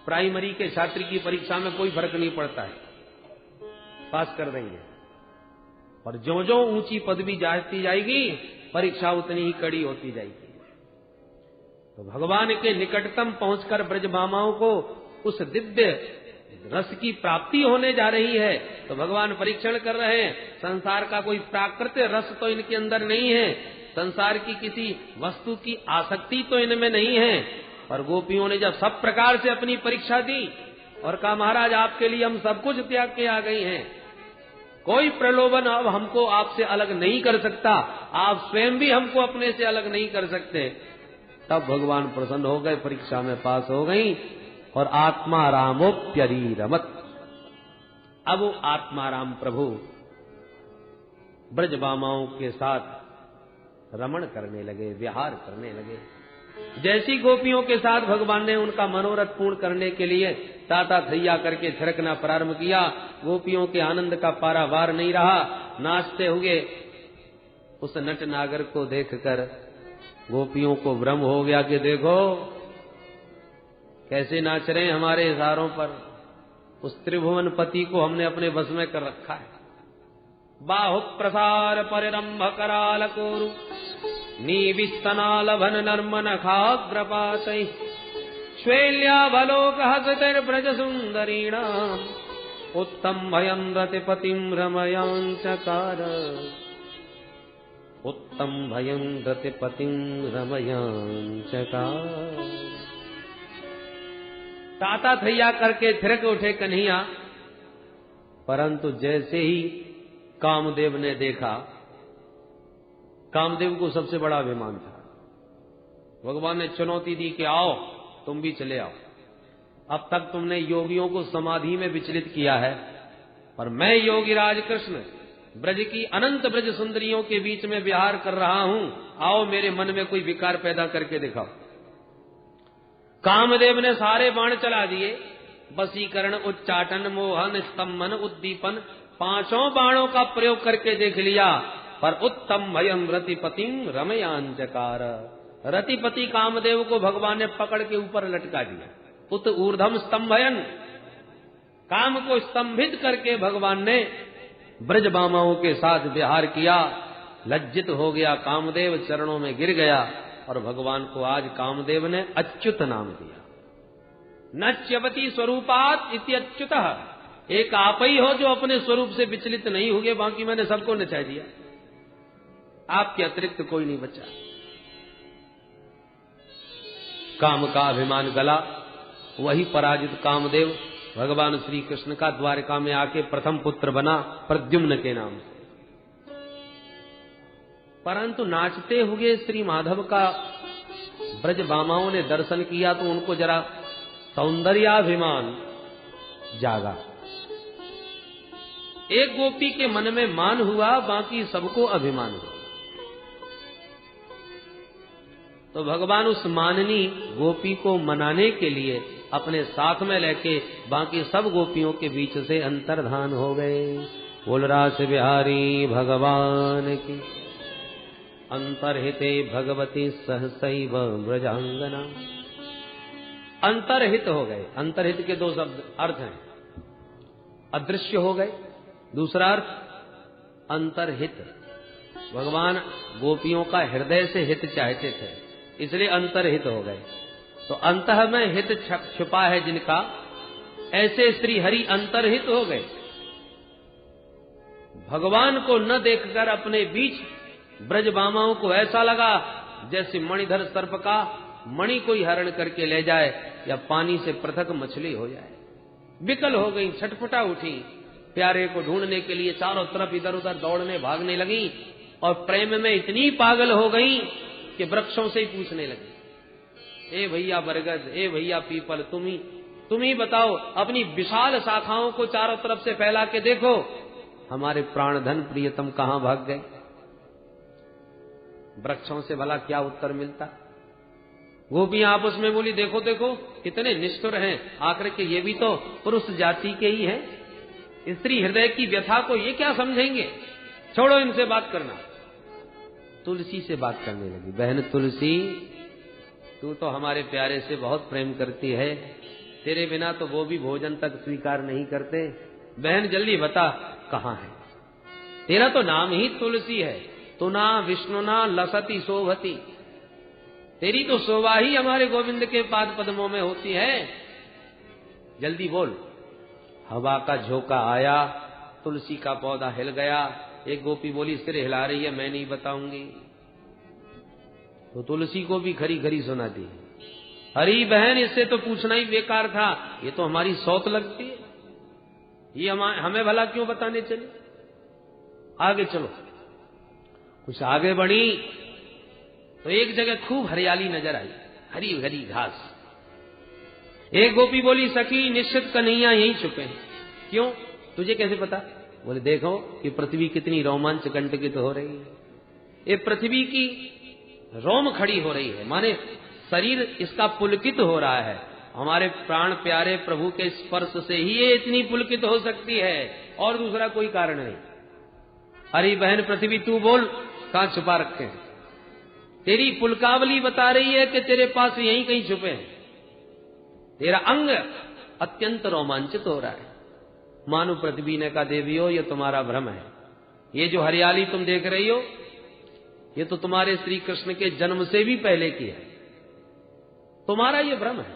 Primary के छात्र की परीक्षा में कोई फर्क नहीं पड़ता है, पास कर देंगे। और जो जो ऊंची पदवी जाती जाएगी परीक्षा उतनी ही कड़ी होती जाएगी। तो भगवान के निकटतम पहुंचकर ब्रजभामाओं को उस दिव्य रस की प्राप्ति होने जा रही है। तो भगवान परीक्षण कर रहे हैं, संसार का कोई प्राकृतिक रस तो इनके अंदर नहीं है, संसार की किसी वस्तु की आसक्ति तो इनमें नहीं है। पर गोपियों ने जब सब प्रकार से अपनी परीक्षा दी और कहा महाराज आपके लिए हम सब कुछ त्याग के आ गई हैं, कोई प्रलोभन अब हमको आपसे अलग नहीं कर सकता, आप स्वयं भी हमको अपने से अलग नहीं कर सकते। तब भगवान प्रसन्न हो गए, परीक्षा में पास हो गई और आत्मा रामोप्यरीरमत। अब वो आत्माराम प्रभु ब्रजबामाओं के साथ रमण करने लगे, विहार करने लगे। जैसी गोपियों के साथ भगवान ने उनका मनोरथ पूर्ण करने के लिए ताता थैया करके थिरकना प्रारंभ किया, गोपियों के आनंद का पारावार नहीं रहा। नाचते हुए उस नट नागर को देखकर गोपियों को भ्रम हो गया कि देखो कैसे नाच रहे हैं हमारे इशारों पर। उस त्रिभुवन पति को हमने अपने बस में कर रखा है। बाहु प्रसार परिरंभ कराल कोरु नीविस्तनालभन नर्मन खाग्रपातै श्वेल्यावलोक हसतिर्ब्रज सुंदरीणाम् उत्तम भयं रतिपतिं रमयांचकार उत्तम भयं रतिपतिं रमयांचकार। ताता थैया करके थिरक उठे कन्हैया, परंतु जैसे ही कामदेव ने देखा, कामदेव को सबसे बड़ा अभिमान था। भगवान ने चुनौती दी कि आओ तुम भी चले आओ, अब तक तुमने योगियों को समाधि में विचलित किया है, पर मैं योगीराज कृष्ण ब्रज की अनंत ब्रज सुंदरियों के बीच में विहार कर रहा हूं, आओ मेरे मन में कोई विकार पैदा करके दिखाओ। कामदेव ने सारे बाण चला दिए, वशीकरण, उच्चाटन, मोहन, स्तंभन, उद्दीपन, पांचों बाणों का प्रयोग करके देख लिया, पर उत्तम भयम रतिपतिं रमयांचकार। रतिपति कामदेव को भगवान ने पकड़ के ऊपर लटका दिया। उत ऊर्ध्वम स्तंभयन, काम को स्तंभित करके भगवान ने ब्रजबामाओं के साथ विहार किया। लज्जित हो गया कामदेव, चरणों में गिर गया और भगवान को आज कामदेव ने अच्युत नाम दिया। नच्यवती स्वरूपात इति अच्युतः, एक आप ही हो जो अपने स्वरूप से विचलित नहीं हुए, बाकी मैंने सबको नचा दिया, आपके अतिरिक्त कोई नहीं बचा। काम का अभिमान गला, वही पराजित कामदेव भगवान श्री कृष्ण का द्वारका में आके प्रथम पुत्र बना प्रद्युम्न के नाम से। परंतु नाचते हुए श्री माधव का ब्रजबामाओं ने दर्शन किया तो उनको जरा सौंदर्याभिमान जागा। एक गोपी के मन में मान हुआ, बाकी सबको अभिमान हुआ। तो भगवान उस माननी गोपी को मनाने के लिए अपने साथ में लेके बाकी सब गोपियों के बीच से अंतर्धान हो गए। बोल रास बिहारी भगवान की। अंतर्हिते भगवती सहसैव ब्रजांगना। अंतर्हित हो गए। अंतर्हित के दो शब्द अर्थ हैं, अदृश्य हो गए, दूसरा अर्थ अंतर्हित। भगवान गोपियों का हृदय से हित चाहते थे, इसलिए अंतर्हित हो गए। तो अंतः में हित छुपा है जिनका, ऐसे श्री हरि अंतर्हित हो गए। भगवान को न देखकर अपने बीच ब्रजबामाओं को ऐसा लगा जैसे मणिधर सर्प का मणि कोई हरण करके ले जाए या पानी से पृथक मछली हो जाए। विकल हो गई, छटपटा उठी, प्यारे को ढूंढने के लिए चारों तरफ इधर उधर दौड़ने भागने लगी और प्रेम में इतनी पागल हो गई कि वृक्षों से ही पूछने लगी, ए भैया बरगद, ए भैया पीपल, तुम ही बताओ, अपनी विशाल शाखाओं को चारों तरफ से फैला के देखो, हमारे प्राणधन प्रियतम कहां भाग गए। वृक्षों से भला क्या उत्तर मिलता। गोपियां आपस में बोली, देखो देखो कितने निष्ठुर हैं, आकर के ये भी तो पुरुष जाति के ही हैं, स्त्री हृदय की व्यथा को ये क्या समझेंगे, छोड़ो इनसे बात करना। तुलसी से बात करने लगी, बहन तुलसी, तू तो हमारे प्यारे से बहुत प्रेम करती है, तेरे बिना तो वो भी भोजन तक स्वीकार नहीं करते। बहन जल्दी बता कहाँ है? तेरा तो नाम ही तुलसी है। तो ना विष्णुना लसती शोभती, तेरी तो शोभा ही हमारे गोविंद के पाद पद्मों में होती है। जल्दी बोल। हवा का झोंका आया, तुलसी का पौधा हिल गया। एक गोपी बोली सिर हिला रही है, मैं नहीं बताऊंगी। तो तुलसी को भी खरी खरी सुना दी। अरे बहन इससे तो पूछना ही बेकार था, ये तो हमारी सौत लगती है, ये हमें भला क्यों बताने चले। आगे चलो। कुछ आगे बढ़ी तो एक जगह खूब हरियाली नजर आई, हरी भरी घास। एक गोपी बोली सखी निश्चित कन्हैया यहीं छुपे हैं। क्यों, तुझे कैसे पता? बोले देखो कि पृथ्वी कितनी रोमांच कंटकित हो रही है। ये पृथ्वी की रोम खड़ी हो रही है, माने शरीर इसका पुलकित हो रहा है। हमारे प्राण प्यारे प्रभु के स्पर्श से ही ये इतनी पुलकित हो सकती है, और दूसरा कोई कारण नहीं। अरे बहन पृथ्वी तू बोल, कहां छुपा रखे हैं? तेरी पुलकावली बता रही है कि तेरे पास यहीं कहीं छुपे हैं। तेरा अंग अत्यंत रोमांचित हो रहा है। मानो पृथ्वी ने कहा देवियों ये तुम्हारा भ्रम है, ये जो हरियाली तुम देख रही हो ये तो तुम्हारे श्री कृष्ण के जन्म से भी पहले की है, तुम्हारा ये भ्रम है।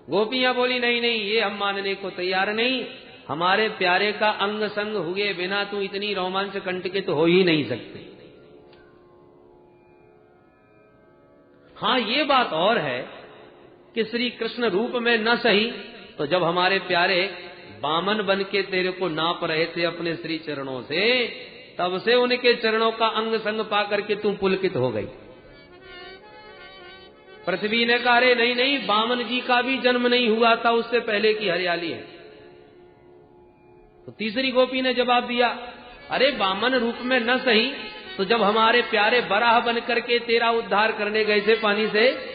गोपियां बोली नहीं नहीं, ये हम मानने को तैयार नहीं, हमारे प्यारे का अंग संग हुए बिना तू इतनी रोमांच कंटकित हो ही नहीं सकती। हां ये बात और है कि श्री कृष्ण रूप में न सही तो जब हमारे प्यारे बामन बन के तेरे को नाप रहे थे अपने श्री चरणों से, तब से उनके चरणों का अंग संग पा करके तू पुलकित हो गई। पृथ्वी ने कहा अरे नहीं नहीं, बामन जी का भी जन्म नहीं हुआ था, उससे पहले की हरियाली है। तो तीसरी गोपी ने जवाब दिया अरे बामन रूप में न सही तो जब हमारे प्यारे बराह बन करके तेरा उद्धार करने गए थे पानी से,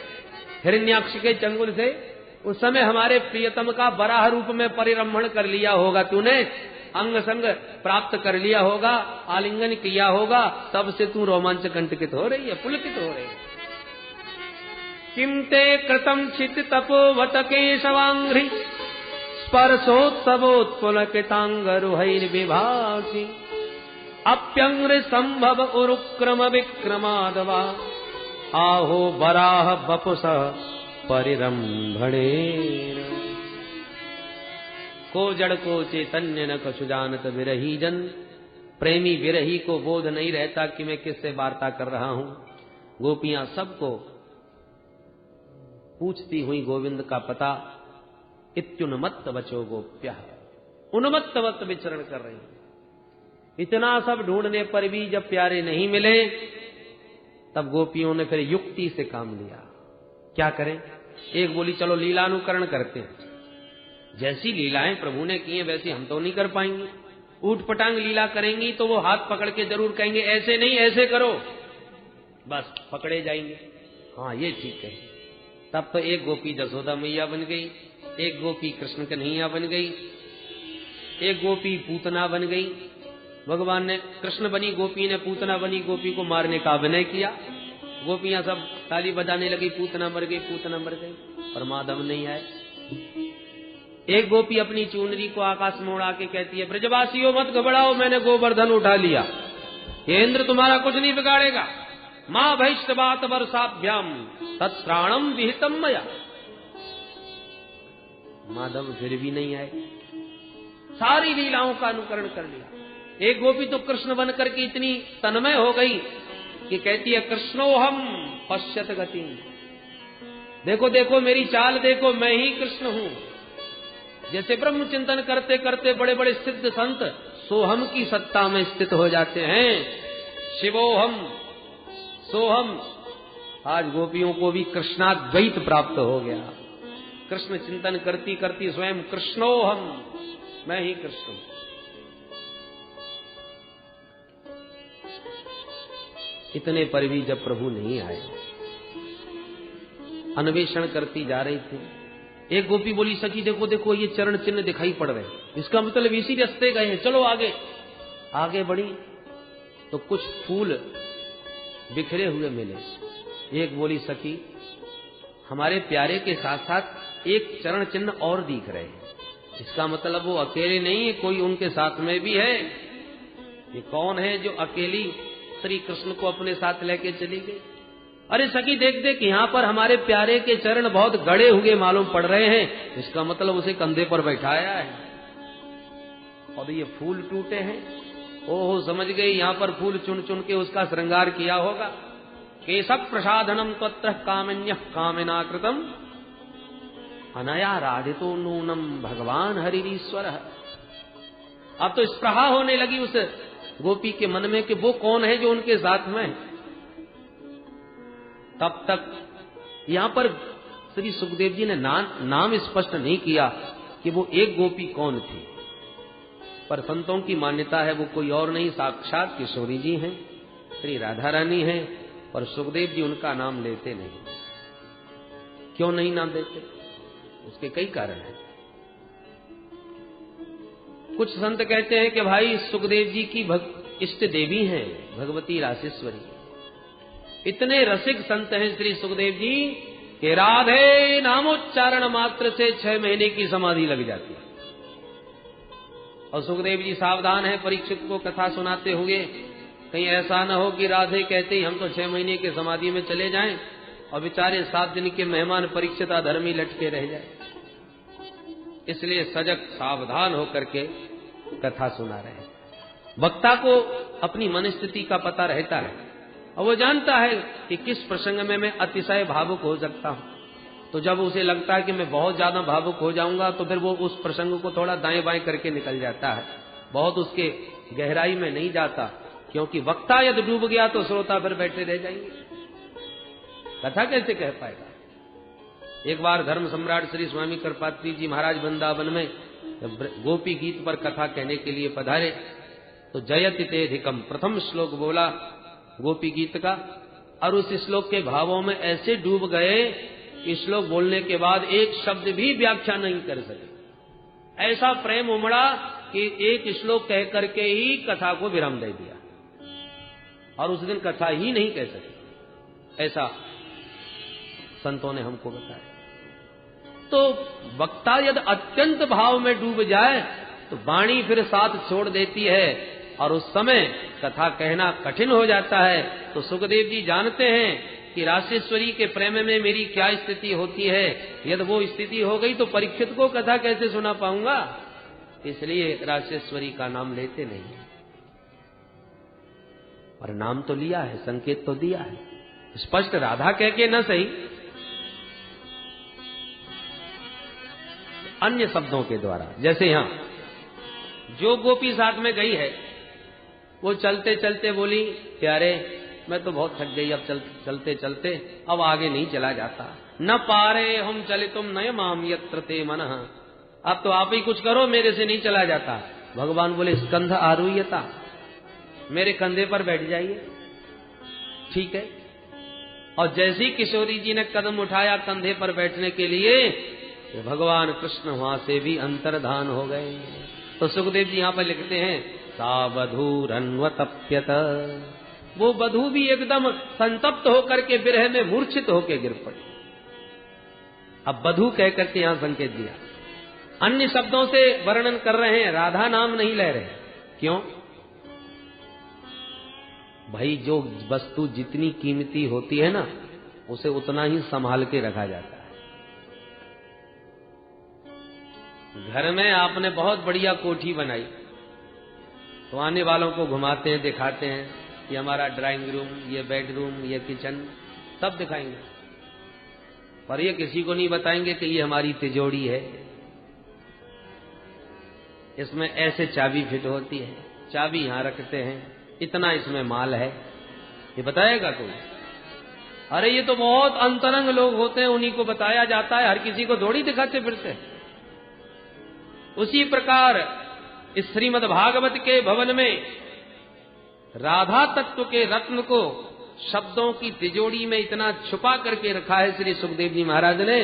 हिरण्याक्ष के चंगुल से, उस समय हमारे प्रियतम का बराह रूप में परिरम्भण कर लिया होगा तूने, अंग संग प्राप्त कर लिया होगा, आलिंगन किया होगा, तब से तू रोमांच कंटकित हो रही है, पुलकित हो रही है। किम ते कृतम चित तपोवत केशवांघ्रि स्पर्शोत्सवोत्पुलकितांगरुहैर्विभासि अप्यंग्र संभव उरुक्रम विक्रमादवा आहो बराह बपुस परिरंभणेन। को जड़ को चैतन्य न कछु जानत विरही जन। प्रेमी विरही को बोध नहीं रहता कि मैं किससे वार्ता कर रहा हूं। गोपियां सबको पूछती हुई गोविंद का पता। इत्युन्मत्त वचो गोप्यः, उन्मत्तवत विचरण कर रही। इतना सब ढूंढने पर भी जब प्यारे नहीं मिले, तब गोपियों ने फिर युक्ति से काम लिया। क्या करें? एक बोली चलो लीलानुकरण करते हैं, जैसी लीलाएं प्रभु ने की हैं वैसी हम तो नहीं कर पाएंगे। ऊट पटांग लीला करेंगी तो वो हाथ पकड़ के जरूर कहेंगे ऐसे नहीं ऐसे करो, बस पकड़े जाएंगे। हाँ ये ठीक है। तब तो एक गोपी जसोदा मैया बन गई, एक गोपी कृष्ण कन्हैया बन गई, एक गोपी पूतना बन गई। भगवान ने कृष्ण बनी, गोपी ने पूतना बनी, गोपी को मारने का अभिनय किया। गोपियां सब ताली बजाने लगी, पूतना मर गई, पूतना मर गई, पर माधव नहीं आए। एक गोपी अपनी चुनरी को आकाश में उड़ा के कहती है ब्रजवासियों मत घबराओ, मैंने गोवर्धन उठा लिया, ये इंद्र तुम्हारा कुछ नहीं बिगाड़ेगा। मां भैष्टवात वर्षाभ्याम तत्प्राणम विहितम मया। माधव फिर भी नहीं आए, सारी लीलाओं का अनुकरण कर लिया। एक गोपी तो कृष्ण बन करके इतनी तन्मय हो गई कि कहती है कृष्णोहम पश्यत गति। देखो देखो मेरी चाल देखो, मैं ही कृष्ण हूं। जैसे ब्रह्म चिंतन करते करते बड़े बड़े सिद्ध संत सोहम की सत्ता में स्थित हो जाते हैं। शिवोहम सोहम। आज गोपियों को भी कृष्णाद्वैत प्राप्त हो गया। कृष्ण चिंतन करती करती स्वयं कृष्णोहम, मैं ही कृष्ण। इतने पर भी जब प्रभु नहीं आए, अन्वेषण करती जा रही थी। एक गोपी बोली सखी देखो देखो ये चरण चिन्ह दिखाई पड़ रहे, इसका मतलब इसी रास्ते गए हैं, चलो आगे। आगे बढ़ी तो कुछ फूल बिखरे हुए मिले। एक बोली सखी हमारे प्यारे के साथ साथ एक चरण चिन्ह और दिख रहे हैं। इसका मतलब वो अकेले नहीं है, कोई उनके साथ में भी है। ये कौन है जो अकेली श्री कृष्ण को अपने साथ लेके चली गई? अरे सखी देख देख, यहाँ पर हमारे प्यारे के चरण बहुत गड़े हुए मालूम पड़ रहे हैं। इसका मतलब उसे कंधे पर बैठाया है। और ये फूल टूटे हैं, ओहो समझ गई, यहाँ पर फूल चुन चुन के उसका श्रृंगार किया होगा। केशव प्रसाधनम तत्र कामन्य कामिना कृतम अनया राधितो नूनम भगवान हरिश्वर। अब तो स्पृहा होने लगी उस गोपी के मन में कि वो कौन है जो उनके साथ में है। तब तक यहां पर श्री सुखदेव जी ने नाम स्पष्ट नहीं किया कि वो एक गोपी कौन थी, पर संतों की मान्यता है वो कोई और नहीं, साक्षात किशोरी जी हैं, श्री राधा रानी हैं। और सुखदेव जी उनका नाम लेते नहीं। क्यों नहीं नाम देते? उसके कई कारण हैं। कुछ संत कहते हैं कि भाई सुखदेव जी की इष्ट देवी हैं भगवती रासेश्वरी। इतने रसिक संत हैं श्री सुखदेव जी कि राधे नामोच्चारण मात्र से 6 महीने की समाधि लग जाती है। और सुखदेव जी सावधान है परीक्षित को कथा सुनाते हुए, कहीं ऐसा न हो कि राधे कहते ही हम तो 6 महीने की समाधि में चले जाएं और बेचारे 7 दिन के मेहमान परीक्षित अधर्मी लटके रह जाए। इसलिए सजग सावधान होकर के कथा सुना रहे हैं। वक्ता को अपनी मनस्थिति का पता रहता है और वो जानता है कि किस प्रसंग में मैं अतिशय भावुक हो सकता हूं। तो जब उसे लगता है कि मैं बहुत ज्यादा भावुक हो जाऊंगा तो फिर वो उस प्रसंग को थोड़ा दाएं बाएं करके निकल जाता है, बहुत उसके गहराई में नहीं जाता, क्योंकि वक्ता यदि डूब गया तो श्रोता फिर बैठे रह जाएंगे, कथा कैसे कह पाएगा। एक बार धर्म सम्राट श्री स्वामी कृपात्री जी महाराज वृंदावन में गोपी गीत पर कथा कहने के लिए पधारे तो जयति तेधिकम प्रथम श्लोक बोला गोपी गीत का, और उस श्लोक के भावों में ऐसे डूब गए कि श्लोक बोलने के बाद एक शब्द भी व्याख्या नहीं कर सके। ऐसा प्रेम उमड़ा कि एक श्लोक कह करके ही कथा को विराम दे दिया और उस दिन कथा ही नहीं कह सके। ऐसा संतों ने हमको बताया। तो वक्ता यदि अत्यंत भाव में डूब जाए तो वाणी फिर साथ छोड़ देती है और उस समय कथा कहना कठिन हो जाता है। तो सुखदेव जी जानते हैं कि रासेश्वरी के प्रेम में मेरी क्या स्थिति होती है। यदि वो स्थिति हो गई तो परीक्षित को कथा कैसे सुना पाऊंगा, इसलिए रासेश्वरी का नाम लेते नहीं। और नाम तो लिया है, संकेत तो दिया है, स्पष्ट राधा कह के न सही, अन्य शब्दों के द्वारा। जैसे यहां जो गोपी साथ में गई है वो चलते चलते बोली, प्यारे मैं तो बहुत थक गई, अब चलते चलते अब आगे नहीं चला जाता। न पारे हम चले तुम नय माम यत्र ते मनः, अब तो आप ही कुछ करो, मेरे से नहीं चला जाता। भगवान बोले स्कंध आरूह्यता, मेरे कंधे पर बैठ जाइए। ठीक है। और जैसी किशोरी जी ने कदम उठाया कंधे पर बैठने के लिए, तो भगवान कृष्ण वहां से भी अंतर्धान हो गए। तो सुखदेव जी यहां पर लिखते हैं सा बधूरन्वतप्यत, वो बधू भी एकदम संतप्त होकर के विरह में मूर्छित होकर गिर पड़ी। अब बधू कह करके यहां संकेत दिया, अन्य शब्दों से वर्णन कर रहे हैं, राधा नाम नहीं ले रहे। क्यों भाई? जो वस्तु जितनी कीमती होती है ना, उसे उतना ही संभाल के रखा जाता है। घर में आपने बहुत बढ़िया कोठी बनाई तो आने वालों को घुमाते हैं, दिखाते हैं, ये हमारा ड्राइंग रूम, ये बेडरूम, ये किचन, सब दिखाएंगे, पर ये किसी को नहीं बताएंगे कि ये हमारी तिजोरी है, इसमें ऐसे चाबी फिट होती है, चाबी यहां रखते हैं, इतना इसमें माल है, ये बताएगा कोई? अरे ये तो बहुत अंतरंग लोग होते हैं, उन्हीं को बताया जाता है, हर किसी को थोड़ी दिखाते फिरते। उसी प्रकार इस श्रीमद् भागवत के भवन में राधा तत्व के रत्न को शब्दों की तिजोरी में इतना छुपा करके रखा है श्री सुखदेव जी महाराज ने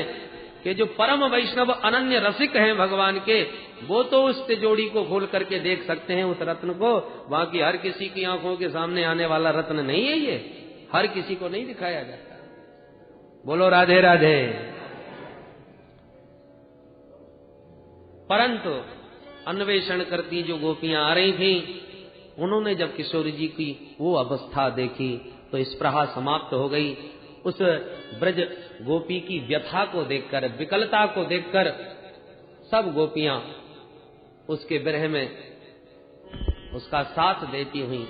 कि जो परम वैष्णव अनन्य रसिक हैं भगवान के, वो तो उस तिजोरी को खोल करके देख सकते हैं उस रत्न को। बाकी हर किसी की आंखों के सामने आने वाला रत्न नहीं है, ये हर किसी को नहीं दिखाया जाता। बोलो राधे राधे। परंतु अन्वेषण करती जो गोपियां आ रही थीं, उन्होंने जब किशोर जी की वो अवस्था देखी तो स्पृहा समाप्त हो गई। उस ब्रज गोपी की व्यथा को देखकर, विकलता को देखकर सब गोपियां उसके विरह में उसका साथ देती हुई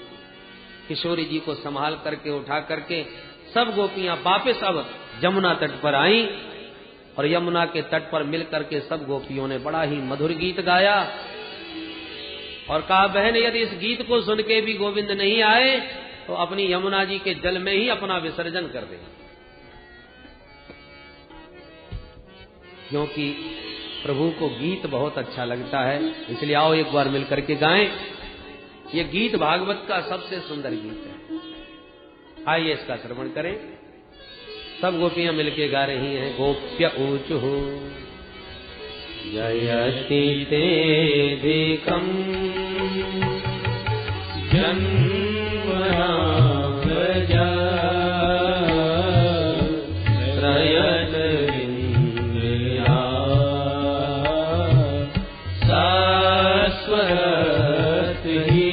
किशोरी जी को संभाल करके उठा करके सब गोपियां वापस अब यमुना तट पर आईं और यमुना के तट पर मिल करके सब गोपियों ने बड़ा ही मधुर गीत गाया और कहा, बहन यदि इस गीत को सुन के भी गोविंद नहीं आए तो अपनी यमुना जी के जल में ही अपना विसर्जन कर दे, क्योंकि प्रभु को गीत बहुत अच्छा लगता है। इसलिए आओ एक बार मिलकर के गाएं। ये गीत भागवत का सबसे सुंदर गीत है। आइए इसका श्रवण करें। सब गोपियां मिलके गा रही हैं। गोप्य ऊचु जयति तेधिकं जन्मना प्रजा त्रयत इंद्रिया शाश्वत ही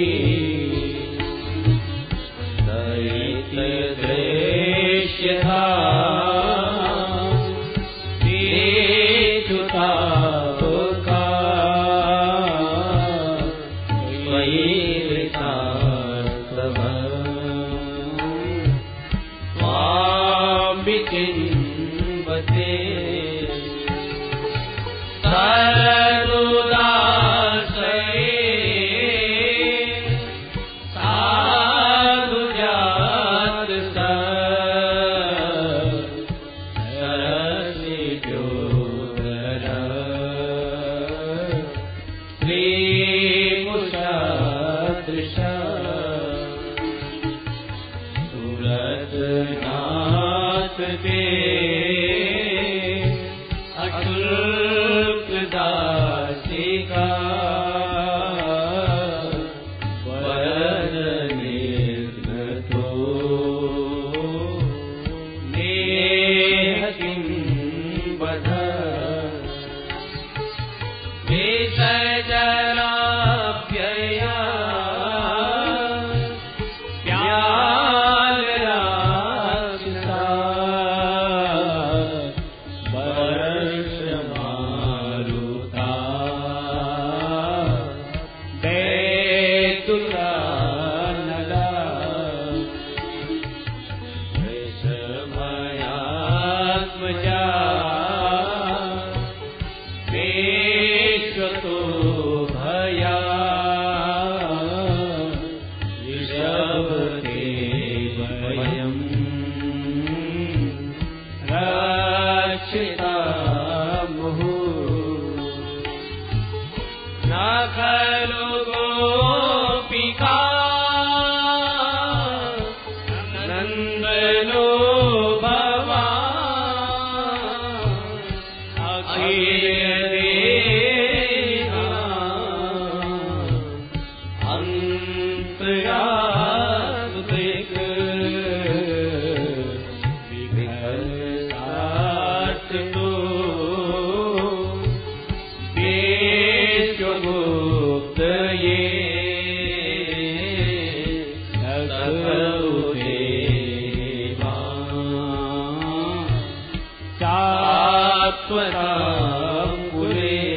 दैत्य दृश्यता पुरे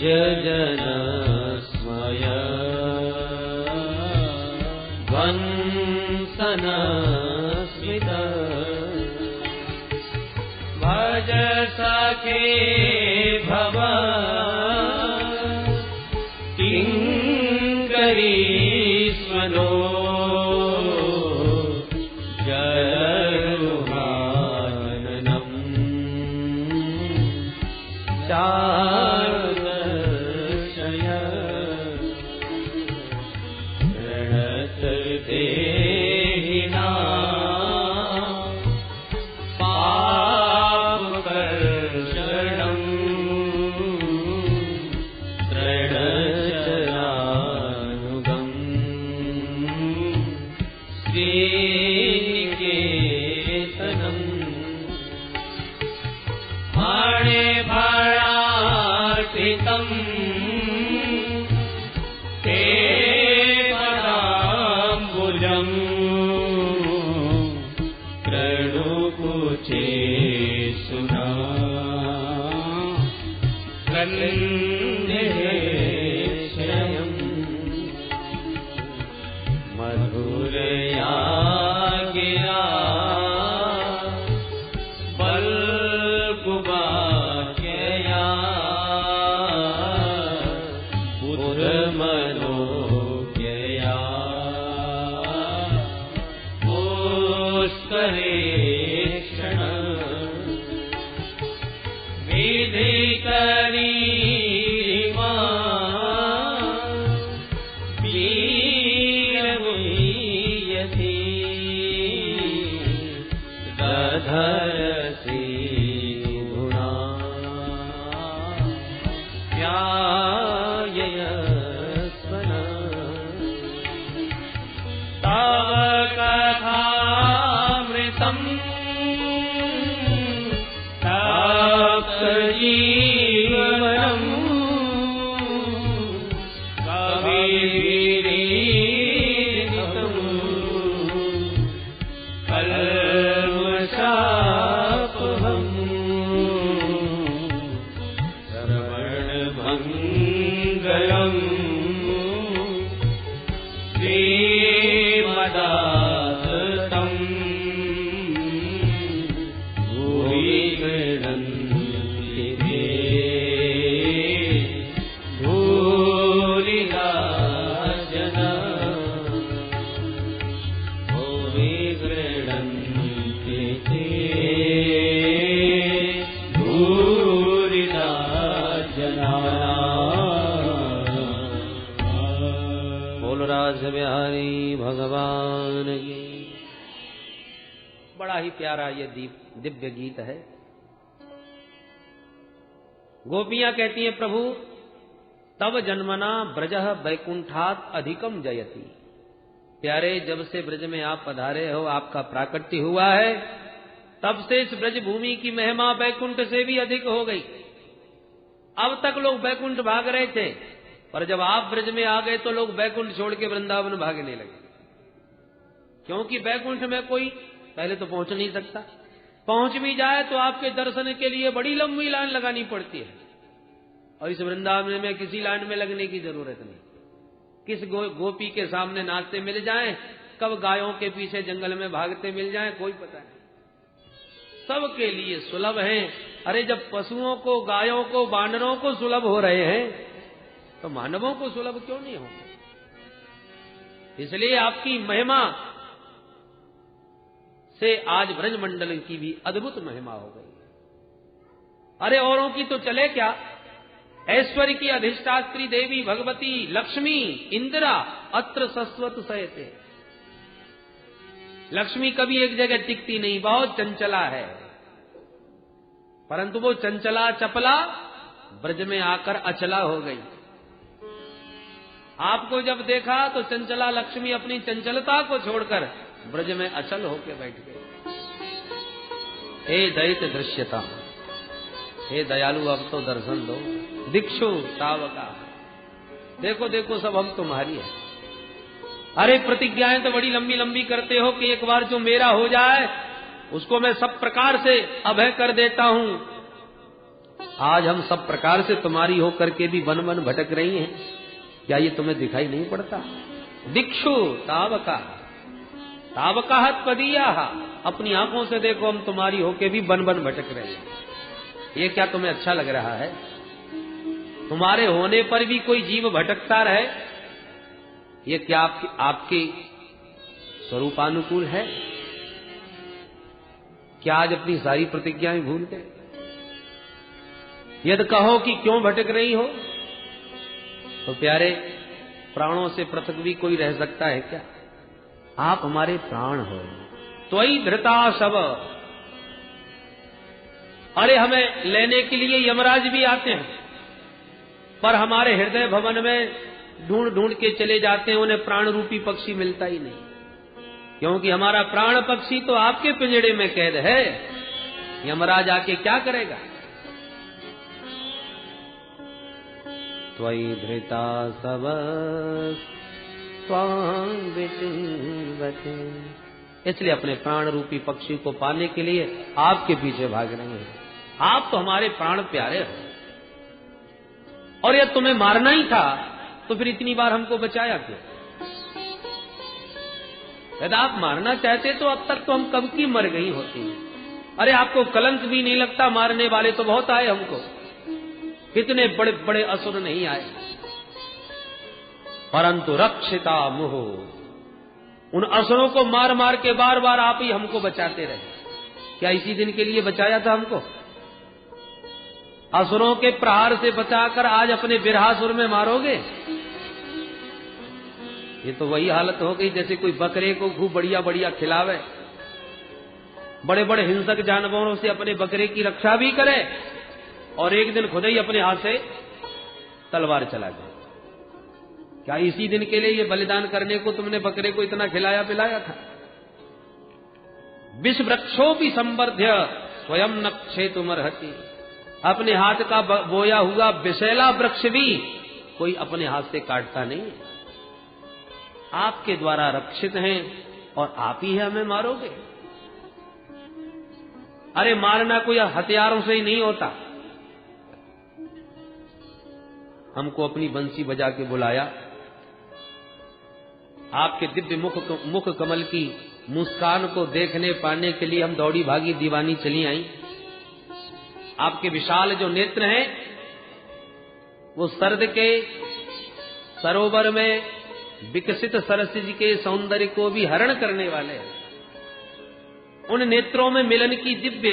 जन स्मय वंसन स्मित भज सखे भव किंकरी स्वनो जरुहाननम चार्दशय प्रणत देहिना पापकर्षणं तृणचरानुगं श्रीनिकेतनं मणिभरार्पितं ते पदाम्बुजं प्रणुकुचे सुना कन्देशयम् मधुरया गिरा बल्कुबाक्यया पुरमनोज्ञया पुष्करेक्षण विधिकरीमा वीरवीयसी दधरसी गुणा ध्यायस्मना तव कथामृतम् तप्तजीवनम् कविभिरीडितम् कल्मषापहम् श्रवणमङ्गलम् श्रीमदासतम् भूरि गृह्णन्ति ते भूरिदा जना भूरि गृह्णन्ति ते भूरिदा जना। बोल राज बिहारी भगवान की। बड़ा ही प्यारा ये दिव्य गीत है। गोपियां कहती हैं, प्रभु तब जन्मना ब्रजः वैकुंठात् अधिकम जयति। प्यारे, जब से ब्रज में आप पधारे हो, आपका प्राकट्य हुआ है, तब से इस ब्रज भूमि की महिमा वैकुंठ से भी अधिक हो गई। अब तक लोग वैकुंठ भाग रहे थे, पर जब आप ब्रज में आ गए तो लोग वैकुंठ छोड़ के वृंदावन भागने लगे, क्योंकि वैकुंठ में कोई पहले तो पहुंच नहीं सकता, पहुंच भी जाए तो आपके दर्शन के लिए बड़ी लंबी लाइन लगानी पड़ती है। और इस वृंदावन में किसी लाइन में लगने की जरूरत नहीं। किस गोपी के सामने नाचते मिल जाएं, कब गायों के पीछे जंगल में भागते मिल जाएं, कोई पता नहीं। सबके लिए सुलभ हैं। अरे जब पशुओं को, गायों को, बानरों को सुलभ हो रहे हैं, तो मानवों को सुलभ क्यों नहीं होंगे? इसलिए आपकी महिमा से आज ब्रजमंडल की भी अद्भुत महिमा हो गई। अरे औरों की तो चले क्या, ऐश्वर्य की अधिष्ठात्री देवी भगवती लक्ष्मी इंदिरा अत्र सस्वत सयते। लक्ष्मी कभी एक जगह टिकती नहीं, बहुत चंचला है, परंतु वो चंचला चपला ब्रज में आकर अचला हो गई। आपको जब देखा तो चंचला लक्ष्मी अपनी चंचलता को छोड़कर ब्रज में अचल होकर बैठ गए। हे दैत्य दृश्यता, हे दयालु अब तो दर्शन दो, दीक्षु तावका, देखो देखो सब हम तुम्हारी है। अरे प्रतिज्ञाएं तो बड़ी लंबी लंबी करते हो कि एक बार जो मेरा हो जाए उसको मैं सब प्रकार से अभय कर देता हूं, आज हम सब प्रकार से तुम्हारी होकर के भी वन वन भटक रही हैं, क्या ये तुम्हें दिखाई नहीं पड़ता? दिक्षु तावका तावका त्वदीया, अपनी आंखों से देखो हम तुम्हारी होके भी वन वन भटक रहे हैं। ये क्या तुम्हें अच्छा लग रहा है? तुम्हारे होने पर भी कोई जीव भटकता रहे, ये क्या आपके स्वरूपानुकूल है? क्या आज अपनी सारी प्रतिज्ञाएं भूल गए? यदि कहो कि क्यों भटक रही हो, तो प्यारे प्राणों से पृथक भी कोई रह सकता है क्या? आप हमारे प्राण हो, त्वयि धृता सब। अरे हमें लेने के लिए यमराज भी आते हैं, पर हमारे हृदय भवन में ढूंढ ढूंढ के चले जाते हैं, उन्हें प्राण रूपी पक्षी मिलता ही नहीं, क्योंकि हमारा प्राण पक्षी तो आपके पिंजड़े में कैद है। यमराज आके क्या करेगा? त्वयि धृता सब त्वां विचिन्वते, इसलिए अपने प्राण रूपी पक्षी को पाने के लिए आपके पीछे भाग रहे हैं। आप तो हमारे प्राण प्यारे हो, और यदि तुम्हें मारना ही था तो फिर इतनी बार हमको बचाया क्यों? यदि आप मारना चाहते तो अब तक तो हम कब की मर गई होती। अरे आपको कलंक भी नहीं लगता? मारने वाले तो बहुत आए हमको, कितने बड़े बड़े असुर नहीं आए, परंतु रक्षिता मुह, उन असुरों को मार मार के बार बार आप ही हमको बचाते रहे। क्या इसी दिन के लिए बचाया था हमको? असुरों के प्रहार से बचाकर आज अपने बिरहासुर में मारोगे? ये तो वही हालत हो गई जैसे कोई बकरे को खूब बढ़िया बढ़िया खिलावे, बड़े बड़े हिंसक जानवरों से अपने बकरे की रक्षा भी करे, और एक दिन खुद ही अपने हाथ से तलवार चला गया। क्या इसी दिन के लिए ये बलिदान करने को तुमने बकरे को इतना खिलाया पिलाया था? विष वृक्षों भी संवर्ध्य स्वयं नक्षेतुमर्हति, अपने हाथ का बोया हुआ विषैला वृक्ष भी कोई अपने हाथ से काटता नहीं। आपके द्वारा रक्षित हैं और आप ही हमें मारोगे। अरे मारना कोई हथियारों से ही नहीं होता। हमको अपनी बंसी बजा के बुलाया, आपके दिव्य मुख कमल की मुस्कान को देखने पाने के लिए हम दौड़ी भागी दीवानी चली आई। आपके विशाल जो नेत्र हैं वो सर्द के सरोवर में विकसित सरसिज के सौंदर्य को भी हरण करने वाले हैं। उन नेत्रों में मिलन की दिव्य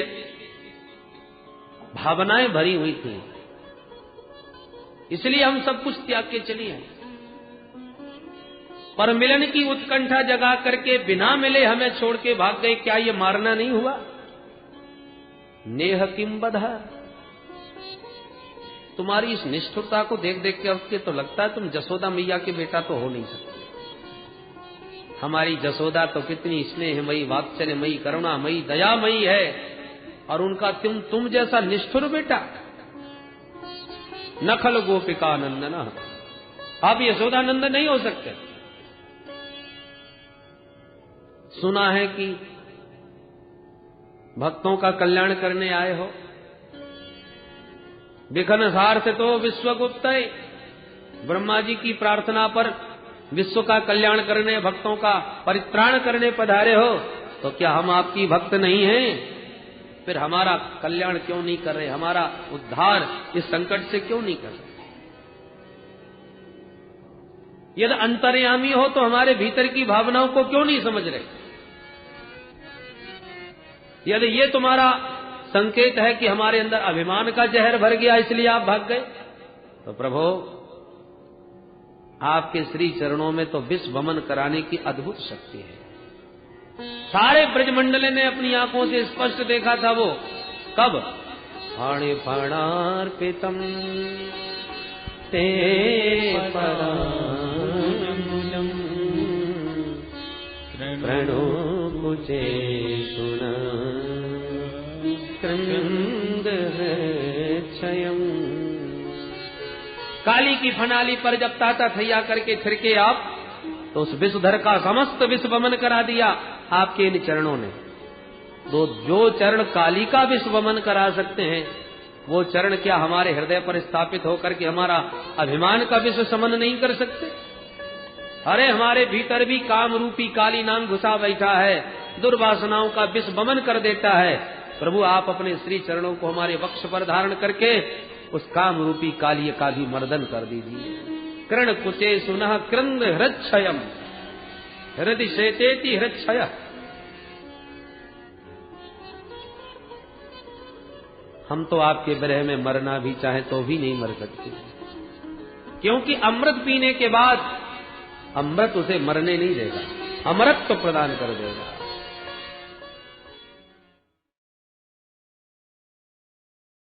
भावनाएं भरी हुई थी, इसलिए हम सब कुछ त्याग के चली आए। पर मिलन की उत्कंठा जगा करके बिना मिले हमें छोड़ के भाग गए। क्या ये मारना नहीं हुआ? नेह किम बधा, तुम्हारी इस निष्ठुरता को देख देख के उसके तो लगता है तुम जसोदा मैया के बेटा तो हो नहीं सकते। हमारी जसोदा तो कितनी स्नेहमयी, वात्सल्यमयी, करुणामयी, दयामयी है, और उनका तुम जैसा निष्ठुर बेटा। नखल गोपिका नंदन, आप यशोदा नंदन नहीं हो सकते। सुना है कि भक्तों का कल्याण करने आए हो। विघ्न सार से तो विश्वगुप्त, ब्रह्मा जी की प्रार्थना पर विश्व का कल्याण करने, भक्तों का परित्राण करने पधारे हो, तो क्या हम आपकी भक्त नहीं हैं? फिर हमारा कल्याण क्यों नहीं कर रहे? हमारा उद्धार इस संकट से क्यों नहीं कर रहे? यदि अंतर्यामी हो तो हमारे भीतर की भावनाओं को क्यों नहीं समझ रहे? यदि ये तुम्हारा संकेत है कि हमारे अंदर अभिमान का जहर भर गया इसलिए आप भाग गए, तो प्रभु आपके श्री चरणों में तो विश्व वमन कराने की अद्भुत शक्ति है। सारे ब्रजमंडल ने अपनी आंखों से स्पष्ट देखा था। वो कब? फाणे फाणार्पितम ते परामूलम प्रणो मुझे सुना क्रंद है क्षयम। काली की फनाली पर जब ताता थैया करके थिरके आप, तो उस विषधर का समस्त विश्व वमन करा दिया आपके इन चरणों ने। तो जो चरण काली का विश्व वमन करा सकते हैं, वो चरण क्या हमारे हृदय पर स्थापित होकर के हमारा अभिमान का विष समन नहीं कर सकते? अरे हमारे भीतर भी काम रूपी काली नाग घुसा बैठा है, दुर्वासनाओं का विष वमन कर देता है। प्रभु आप अपने श्री चरणों को हमारे वक्ष पर धारण करके उस काम रूपी कालिय का भी मर्दन कर दीजिए। कृण कुचे सुनः क्रंद हृच्छयम हृदय शेतेति हृच्छय। हम तो आपके विरह में मरना भी चाहे तो भी नहीं मर सकते, क्योंकि अमृत पीने के बाद अमृत उसे मरने नहीं देगा, अमरत्व तो प्रदान कर देगा।